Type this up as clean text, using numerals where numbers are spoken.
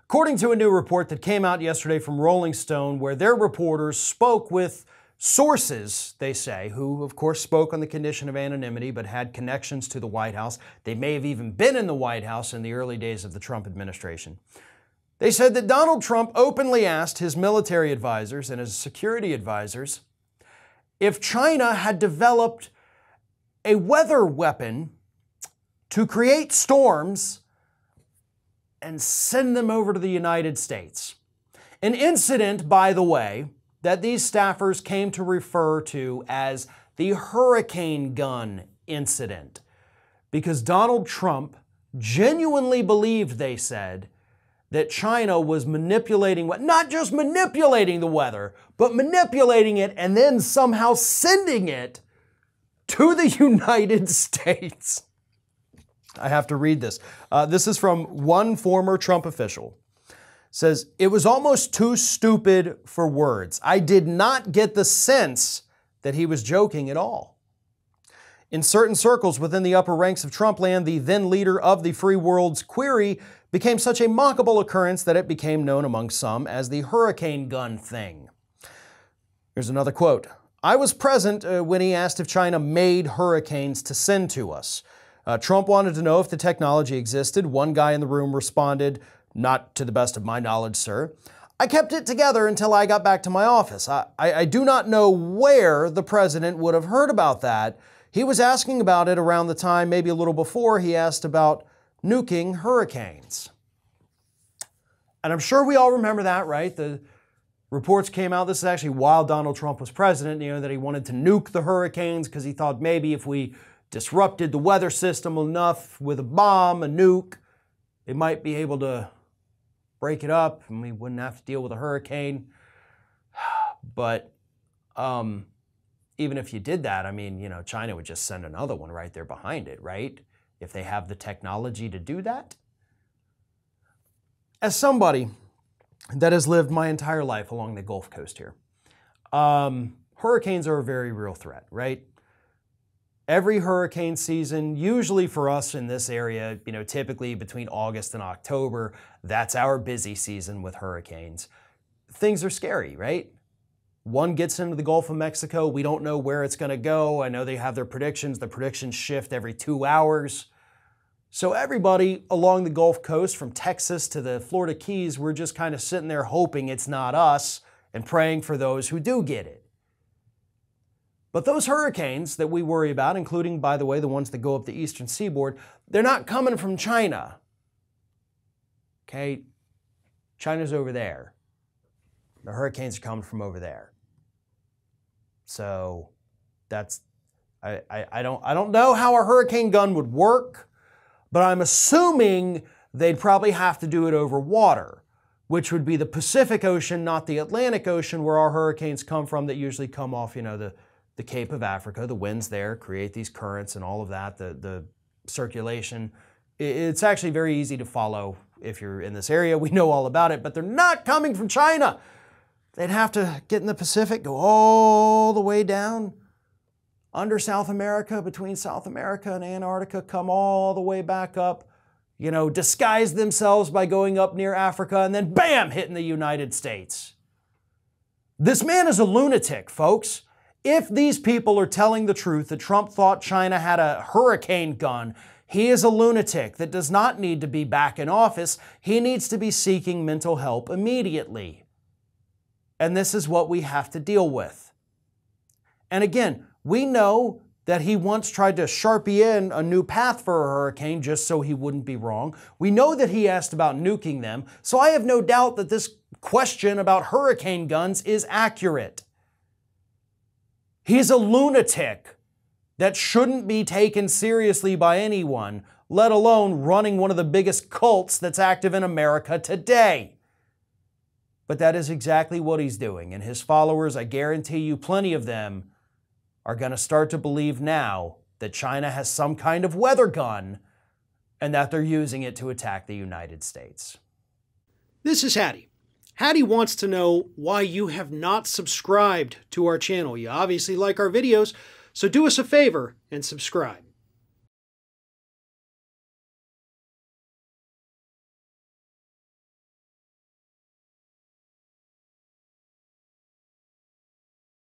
According to a new report that came out yesterday from Rolling Stone, where their reporters spoke with sources, they say, who of course spoke on the condition of anonymity but had connections to the White House. They may have even been in the White House in the early days of the Trump administration. They said that Donald Trump openly asked his military advisors and his security advisors if China had developed a weather weapon to create storms and send them over to the United States. An incident, by the way, that these staffers came to refer to as the hurricane gun incident, because Donald Trump genuinely believed, they said, that China was manipulating, not just manipulating the weather, but manipulating it and then somehow sending it to the United States. I have to read this. This is from one former Trump official. It says, "It was almost too stupid for words. I did not get the sense that he was joking at all. In certain circles within the upper ranks of Trumpland, the then leader of the free world's query became such a mockable occurrence that it became known among some as the hurricane gun thing." Here's another quote. "I was present when he asked if China made hurricanes to send to us. Trump wanted to know if the technology existed. One guy in the room responded, 'Not to the best of my knowledge, sir.' I kept it together until I got back to my office. I do not know where the president would have heard about that. He was asking about it around the time, maybe a little before, he asked about nuking hurricanes." And I'm sure we all remember that, right? The reports came out, this is actually while Donald Trump was president, that he wanted to nuke the hurricanes because he thought maybe if we disrupted the weather system enough with a bomb, a nuke, it might be able to break it up and we wouldn't have to deal with a hurricane. But even if you did that, China would just send another one right there behind it, right? If they have the technology to do that. As somebody that has lived my entire life along the Gulf Coast here, hurricanes are a very real threat, right? Every hurricane season, usually for us in this area, typically between August and October, that's our busy season with hurricanes. Things are scary, right? One gets into the Gulf of Mexico. We don't know where it's going to go. I know they have their predictions. The predictions shift every 2 hours. So everybody along the Gulf Coast, from Texas to the Florida Keys, we're just kind of sitting there hoping it's not us and praying for those who do get it. But those hurricanes that we worry about, including, by the way, the ones that go up the eastern seaboard, they're not coming from China. Okay? China's over there. The hurricanes are coming from over there. So that's, I don't know how a hurricane gun would work, but I'm assuming they'd probably have to do it over water, which would be the Pacific Ocean, not the Atlantic Ocean, where our hurricanes come from that usually come off, the Cape of Africa. The winds there create these currents and all of that, the circulation. It's actually very easy to follow if you're in this area. We know all about it, but they're not coming from China. They'd have to get in the Pacific, go all the way down under South America, between South America and Antarctica, come all the way back up, disguise themselves by going up near Africa, and then bam, hitting the United States. This man is a lunatic, folks. If these people are telling the truth that Trump thought China had a hurricane gun, he is a lunatic that does not need to be back in office. He needs to be seeking mental help immediately. And this is what we have to deal with. And again, we know that he once tried to Sharpie in a new path for a hurricane just so he wouldn't be wrong. We know that he asked about nuking them. So I have no doubt that this question about hurricane guns is accurate. He's a lunatic that shouldn't be taken seriously by anyone, let alone running one of the biggest cults that's active in America today. But that is exactly what he's doing, and his followers, I guarantee you, plenty of them, are going to start to believe now that China has some kind of weather gun and that they're using it to attack the United States. This is Hattie. Hattie wants to know why you have not subscribed to our channel. You obviously like our videos, so do us a favor and subscribe.